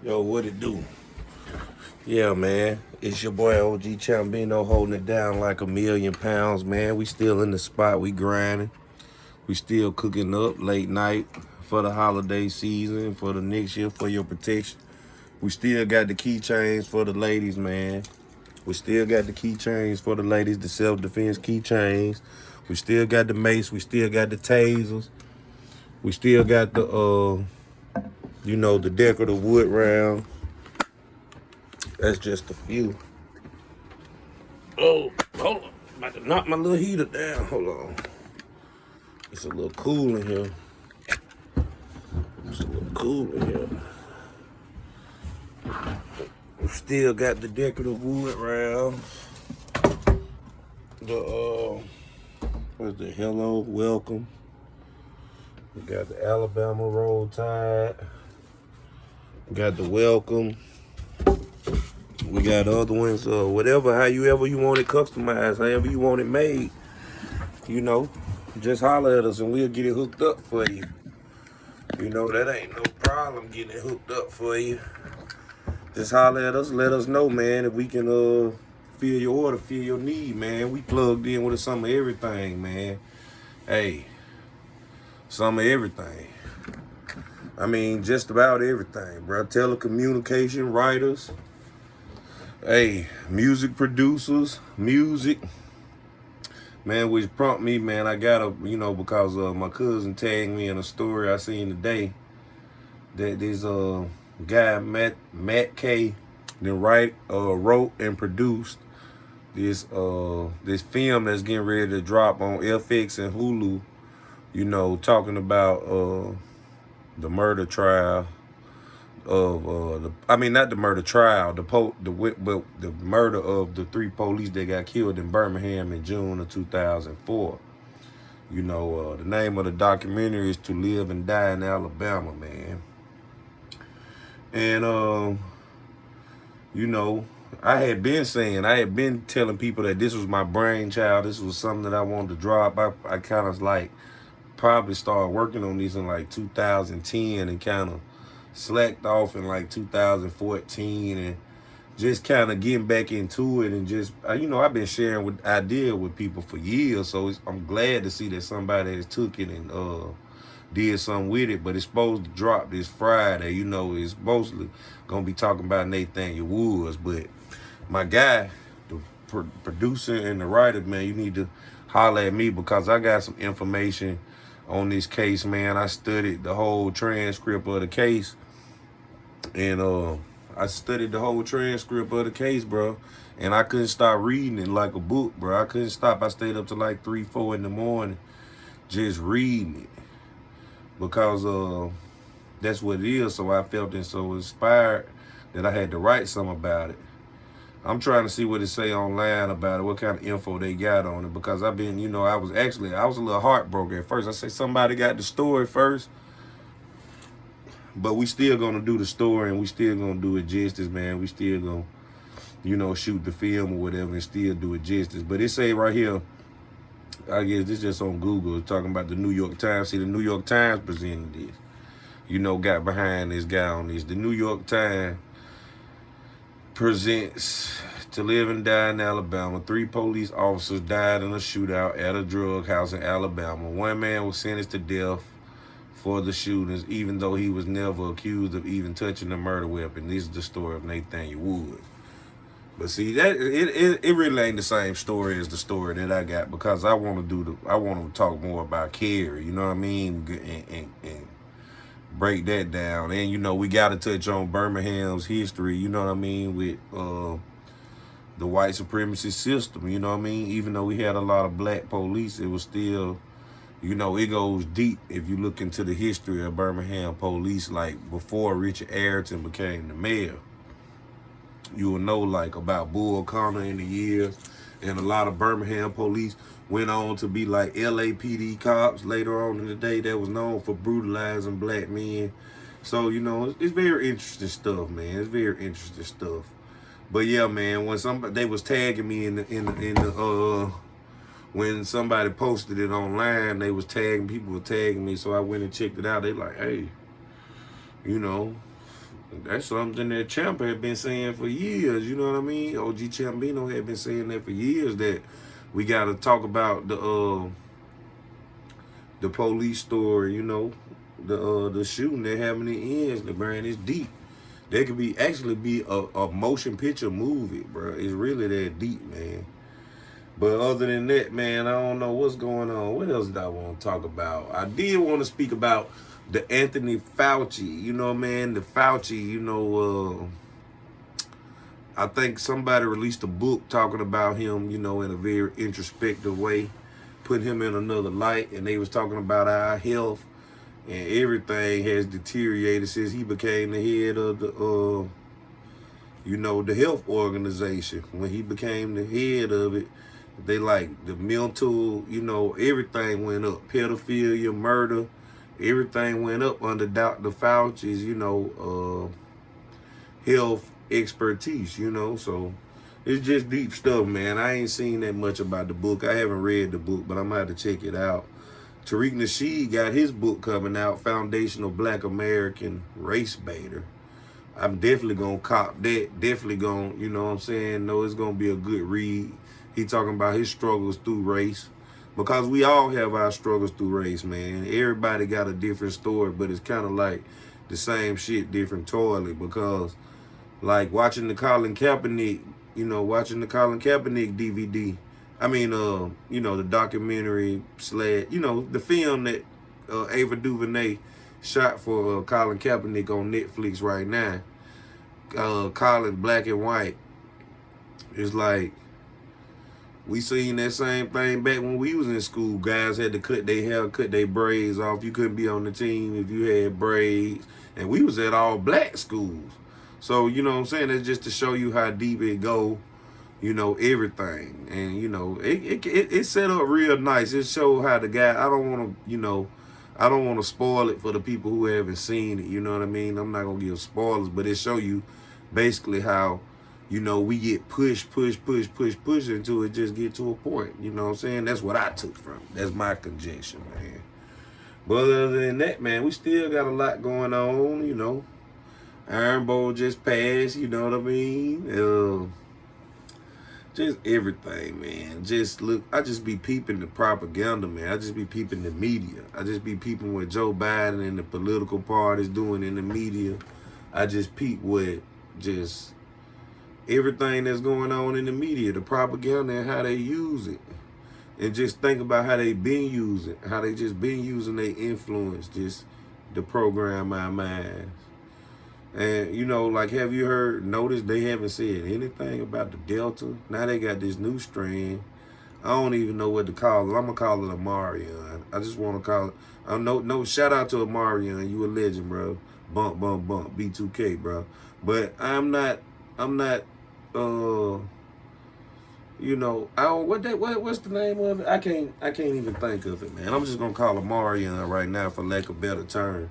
Yo, what it do? Yeah, man. It's your boy OG Chambino holding it down like £1,000,000, man. We still in the spot. We grinding. We still cooking up late night for the holiday season, for the next year, for your protection. We still got the keychains for the ladies, man. We still got the keychains for the ladies, the self-defense keychains. We still got the mace. We still got the tasers. We still got the decorative wood round. That's just a few. Oh, hold on. About to knock my little heater down. Hold on. It's a little cool in here. It's a little cool in here. We still got the decorative wood round. What's the hello, welcome. We got the Alabama roll tide. We got the welcome. We got other ones, whatever, however you want it customized, however you want it made. Just holler at us and we'll get it hooked up for you. That ain't no problem getting it hooked up for you. Just holler at us, let us know, man, if we can fill your order, fill your need, man. We plugged in with some of everything, man. Hey, some of everything. I mean, just about everything, bro. Telecommunication, writers, hey, music producers, music. Man, which prompt me, man, I gotta, because my cousin tagged me in a story I seen today that this guy, Matt K, then wrote and produced this film that's getting ready to drop on FX and Hulu, talking about the murder trial of not the murder trial, but the murder of the 3 police that got killed in Birmingham in June of 2004. The name of the documentary is To Live and Die in Alabama, man. And I had been telling people that this was my brainchild. This was something that I wanted to drop. I kind of probably started working on these in 2010 and kind of slacked off in 2014 and just kind of getting back into it and just I've been sharing ideas with people for years, so I'm glad to see that somebody has took it and did something with it. But it's supposed to drop this Friday. It's mostly gonna be talking about Nathaniel Woods, but my guy, the producer and the writer, man, you need to holler at me because I got some information on this case, man. I studied the whole transcript of the case. And I studied the whole transcript of the case, bro. And I couldn't stop reading it like a book, bro. I couldn't stop. I stayed up to 3, 4 in the morning just reading it. Because that's what it is. So I felt so inspired that I had to write something about it. I'm trying to see what it say online about it, what kind of info they got on it. Because I've been, I was a little heartbroken at first. I said somebody got the story first. But we still gonna do the story and we still gonna do it justice, man. We still gonna, shoot the film or whatever and still do it justice. But it say right here, I guess this just on Google, it's talking about the New York Times. See, the New York Times presented this. Got behind this guy on this. The New York Times presents To Live and Die in Alabama. 3 police officers died in a shootout at a drug house in Alabama. 1 man was sentenced to death for the shootings, even though he was never accused of even touching a murder weapon. This is the story of Nathaniel Woods. But see, that it really ain't the same story as the story that I got, because I want to talk more about Kerry, you know what I mean, and break that down. And we got to touch on Birmingham's history, you know what I mean, with the white supremacy system, you know what I mean. Even though we had a lot of black police, it was still, it goes deep if you look into the history of Birmingham police, before Richard Ayrton became the mayor. You will know, about Bull Connor in the years, and a lot of Birmingham police went on to be LAPD cops later on in the day that was known for brutalizing black men. So, it's very interesting stuff, man. It's very interesting stuff. But yeah, man, when they was tagging me in the when somebody posted it online, people were tagging me, so I went and checked it out. They like, hey, That's something that Champ had been saying for years. You know what I mean? OG Champino had been saying that for years, that we got to talk about the police story. You know, the shooting that happened in ends. The brand is deep. There could be actually be a motion picture movie, bro. It's really that deep, man. But other than that, man, I don't know what's going on. What else did I want to talk about? I did want to speak about the Anthony Fauci. You know, man, the Fauci. You know, I think somebody released a book talking about him. You know, in a very introspective way, putting him in another light, and they was talking about our health and everything has deteriorated since he became the head of the you know, the health organization. When he became the head of it, they like the mental, you know, everything went up. Pedophilia, murder, everything went up under Dr. Fauci's, you know, health expertise, you know. So it's just deep stuff, man. I ain't seen that much about the book. I haven't read the book, but I'm gonna have to check it out. Tariq Nasheed got his book coming out, Foundational Black American Race Baiter. I'm definitely gonna cop that. Definitely gonna, you know what I'm saying? No, it's gonna be a good read. He talking about his struggles through race. Because we all have our struggles through race, man. Everybody got a different story, but it's kind of like the same shit, different toilet. Because, like, watching the Colin Kaepernick, you know, watching the Colin Kaepernick DVD. I mean, you know, the documentary / you know, the film that Ava DuVernay shot for Colin Kaepernick on Netflix right now. Colin Black and White. It's like, we seen that same thing back when we was in school. Guys had to cut their hair, cut their braids off. You couldn't be on the team if you had braids. And we was at all black schools. So, you know what I'm saying? That's just to show you how deep it go. You know, everything. And, you know, it set up real nice. It showed how the guy, I don't want to, you know, I don't want to spoil it for the people who haven't seen it. You know what I mean? I'm not going to give spoilers, but it show you basically how, you know, we get pushed until it just get to a point. You know what I'm saying? That's what I took from it. That's my conjecture, man. But other than that, man, we still got a lot going on, you know. Iron Bowl just passed, you know what I mean? Just everything, man. Just look, I just be peeping the propaganda, man. I just be peeping the media. I just be peeping what Joe Biden and the political parties doing in the media. I just peep what just everything that's going on in the media, the propaganda and how they use it. And just think about how they been using, how they just been using their influence just to program our minds. And, you know, like, have you noticed they haven't said anything about the Delta? Now they got this new strain. I don't even know what to call it. I'm going to call it Amarion. I just want to call it. No, shout out to Amarion. You a legend, bro. Bump, B2K, bro. But I'm not, you know, I don't, what's the name of it? I can't even think of it, man. I'm just going to call it Amarion right now for lack of a better term.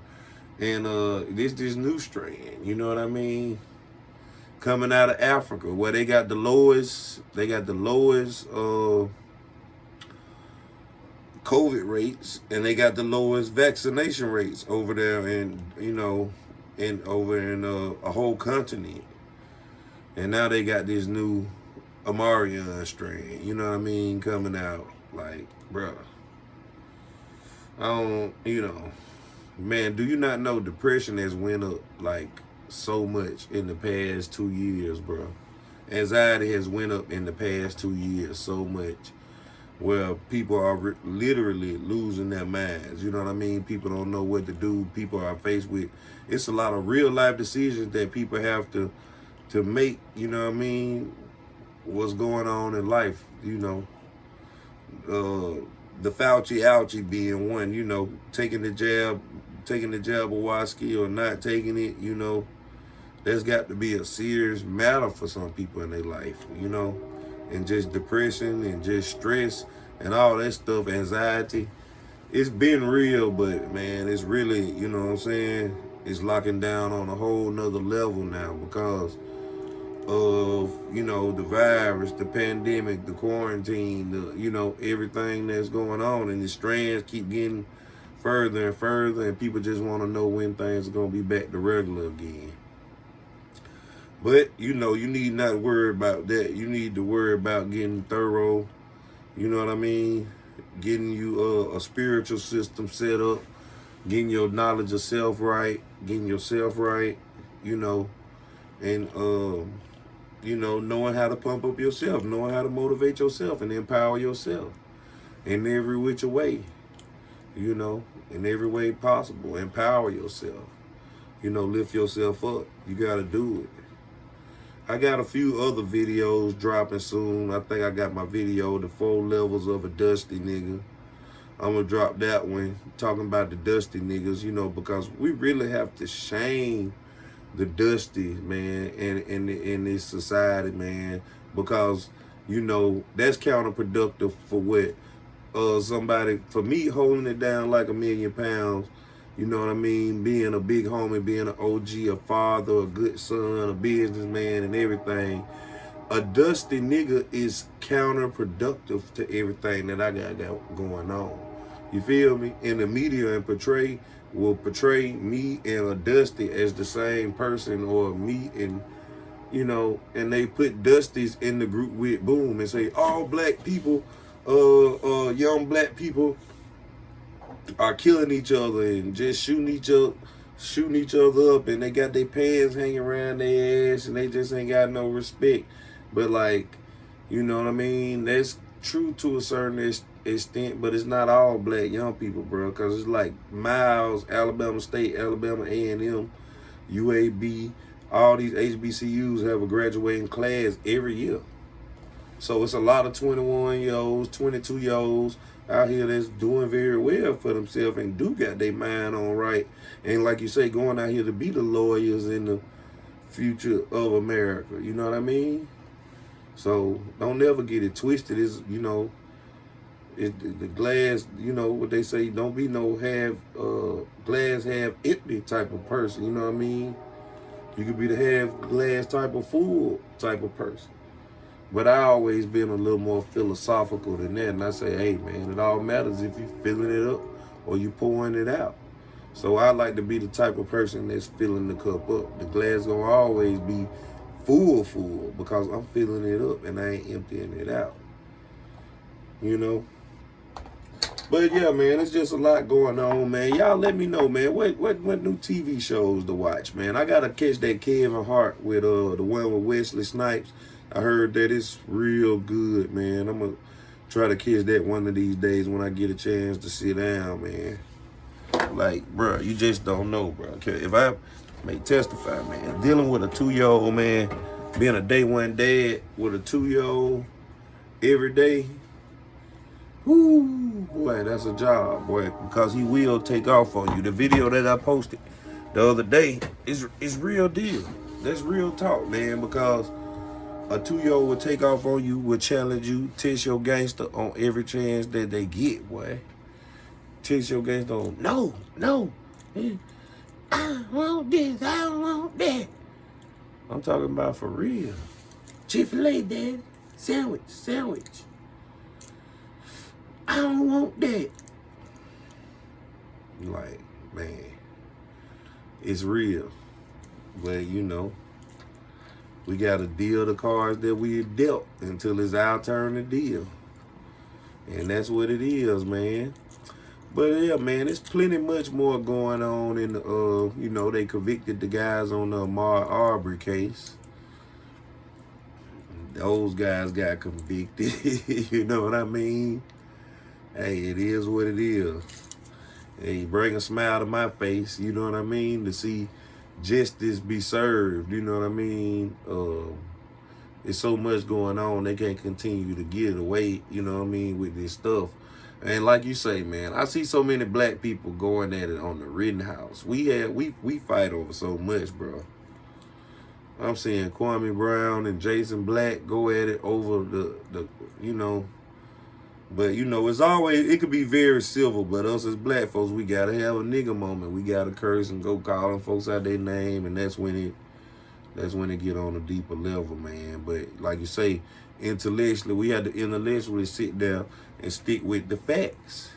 And this new strain, you know what I mean? Coming out of Africa, where they got the lowest COVID rates, and they got the lowest vaccination rates over there, and you know, over in a whole continent. And now they got this new Amarion strain, you know what I mean, coming out. Like, bruh, I don't, you know. Man, do you not know depression has went up like so much in the past 2 years, bro? Anxiety has went up in the past 2 years so much, where people are literally losing their minds. You know what I mean? People don't know what to do. People are faced with, it's a lot of real life decisions that people have to make. You know what I mean? What's going on in life? You know, the Fauci ouchie being one. You know, taking the jab of Waski or not taking it, you know, there's got to be a serious matter for some people in their life, you know, and just depression and just stress and all that stuff, anxiety. It's been real, but man, it's really, you know what I'm saying, it's locking down on a whole nother level now because of, you know, the virus, the pandemic, the quarantine, the, you know, everything that's going on, and the strands keep getting further and further, and people just want to know when things are going to be back to regular again. But you know, you need not worry about that. You need to worry about getting thorough. You know what I mean? Getting you a spiritual system set up, getting your knowledge of self right, getting yourself right. You know, and you know, knowing how to pump up yourself, knowing how to motivate yourself and empower yourself in every which way. You know, in every way possible. Empower yourself. You know, lift yourself up. You got to do it. I got a few other videos dropping soon. I think I got my video, The 4 Levels of a Dusty Nigga. I'm going to drop that one, talking about the dusty niggas, you know, because we really have to shame the dusty, man, in this society, man, because, you know, that's counterproductive for what somebody, for me, holding it down like £1,000,000, you know what I mean, being a big homie, being an OG, a father, a good son, a businessman, and everything. A dusty nigga is counterproductive to everything that I got going on. You feel me? In the media and will portray me and a dusty as the same person, or me and, you know, and they put dusties in the group with boom and say all black people, young black people are killing each other and just shooting each other up, and they got their pants hanging around their ass, and they just ain't got no respect. But like, you know what I mean? That's true to a certain extent, but it's not all black young people, bro. Cause it's like Miles, Alabama State, Alabama A&M, UAB, all these HBCUs have a graduating class every year. So it's a lot of 21-year-olds, 22-year-olds out here that's doing very well for themselves and do got their mind on right. And like you say, going out here to be the lawyers in the future of America. You know what I mean? So don't never get it twisted. Is, you know, the glass, you know what they say, don't be no glass half empty type of person. You know what I mean? You could be the half glass type of full type of person. But I always been a little more philosophical than that. And I say, hey, man, it all matters if you filling it up or you pouring it out. So I like to be the type of person that's filling the cup up. The glass gonna always be full because I'm filling it up and I ain't emptying it out. You know? But yeah, man, it's just a lot going on, man. Y'all let me know, man, what new TV shows to watch, man. I gotta catch that Kevin Hart with the one with Wesley Snipes. I heard that it's real good, man. I'm gonna try to catch that one of these days when I get a chance to sit down, man. Like, bro, you just don't know, bro. Okay, if I may testify, man, dealing with a 2-year-old, man, being a day one dad with a 2-year-old every day, whoo, boy, that's a job, boy, because he will take off on you. The video that I posted the other day is real deal. That's real talk, man, because a 2-year-old will take off on you, will challenge you, test your gangster on every chance that they get, boy. Test your gangster on, no, I want this, I don't want that. I'm talking about for real. Chick-fil-A, Daddy. Sandwich. I don't want that. Like, man, it's real. But, you know, we got to deal the cards that we dealt until it's our turn to deal. And that's what it is, man. But yeah, man, there's plenty much more going on in the, you know, they convicted the guys on the Ahmaud Arbery case. Those guys got convicted. You know what I mean? Hey, it is what it is. Hey, bring a smile to my face, you know what I mean? To see justice be served, you know what I mean? There's so much going on, they can't continue to get away, you know what I mean, with this stuff. And like you say, man, I see so many black people going at it on the Rittenhouse. We fight over so much, bro. I'm seeing Kwame Brown and Jason Black go at it over the you know. But, you know, it's always, it could be very civil, but us as black folks, we got to have a nigga moment. We got to curse and go calling folks out their name, and that's when it get on a deeper level, man. But like you say, intellectually, we had to intellectually sit down and stick with the facts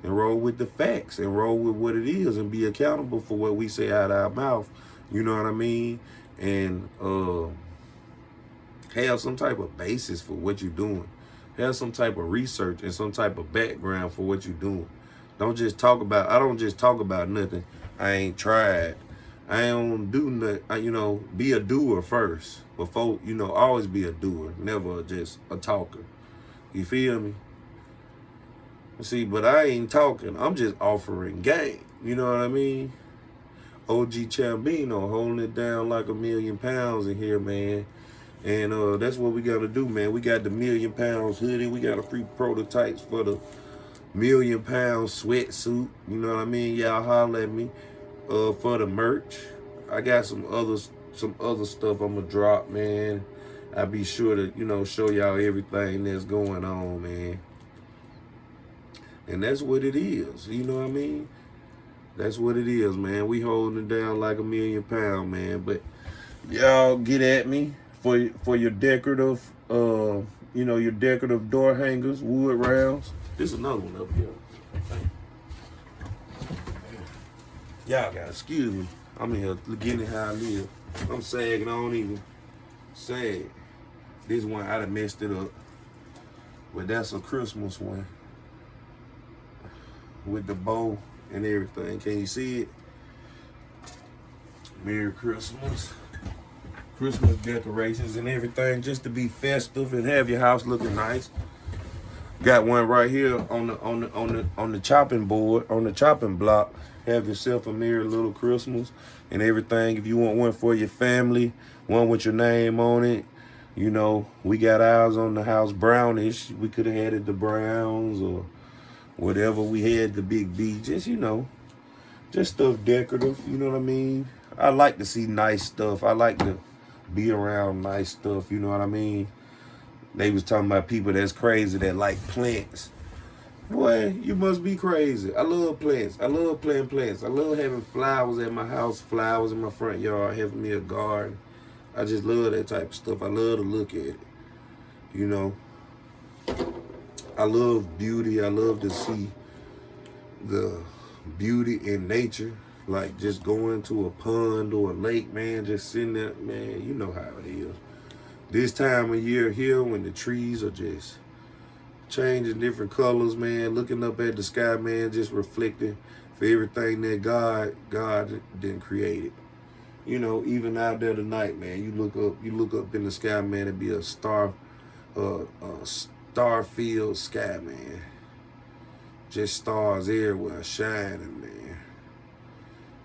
and roll with the facts and roll with what it is and be accountable for what we say out of our mouth You know what I mean? And have some type of basis for what you're doing. Have some type of research and some type of background for what you're doing. Don't just talk about, I don't just talk about nothing I ain't tried. I don't do nothing, you know, be a doer first. Before, you know, always be a doer, never just a talker. You feel me? See, but I ain't talking. I'm just offering game. You know what I mean? OG Chambino holding it down like £1,000,000 in here, man. And that's what we got to do, man. We got the £1,000,000 hoodie. We got a free prototypes for the £1,000,000 sweatsuit. You know what I mean? Y'all holler at me for the merch. I got some other stuff I'm gonna drop, man. I'll be sure to, you know, show y'all everything that's going on, man. And that's what it is. You know what I mean? That's what it is, man. We holding it down like £1,000,000, man. But y'all get at me for your decorative, you know, your decorative door hangers, wood rounds. This is another one up here. Y'all gotta excuse me. I'm in here getting how I live. I'm sagging. I don't even sag. This one I done messed it up, but that's a Christmas one with the bow and everything. Can you see it? Merry Christmas. Christmas decorations and everything, just to be festive and have your house looking nice. Got one right here on the chopping board, on the chopping block. Have yourself a merry little Christmas and everything. If you want one for your family, one with your name on it, you know, we got ours on the house brownish. We could have had it the browns or whatever. We had the big B, just, you know, just stuff decorative. You know what I mean? I like to see nice stuff. I like to be around nice stuff. You know what I mean? They was talking about people that's crazy that like plants. Boy, you must be crazy. I love plants. I love planting plants. I love having flowers at my house, flowers in my front yard, having me a garden. I just love that type of stuff. I love to look at it. You know, I love beauty. I love to see the beauty in nature. Like just going to a pond or a lake, man, just sitting there, man, you know how it is. This time of year here when the trees are just changing different colors, man, looking up at the sky, man, just reflecting for everything that God didn't create it. You know, even out there tonight, man, you look up in the sky, man, it'd be a star-filled sky, man. Just stars everywhere shining, man.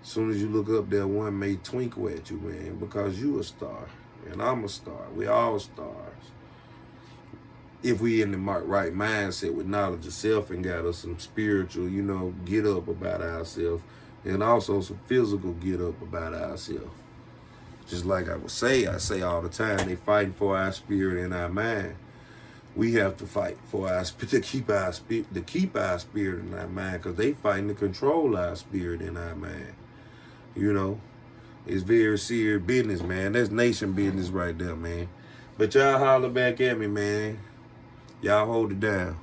As soon as you look up there, one may twinkle at you, man, because you a star and I'm a star. We all stars. If we in the right mindset with knowledge of self and got us some spiritual, you know, get up about ourselves, and also some physical get up about ourselves. Just like I say all the time, they fighting for our spirit and our mind. We have to fight for to keep our spirit and our mind, because they fighting to control our spirit and our mind. You know, it's very serious business, man. That's nation business right there, man. But y'all holler back at me, man. Y'all hold it down.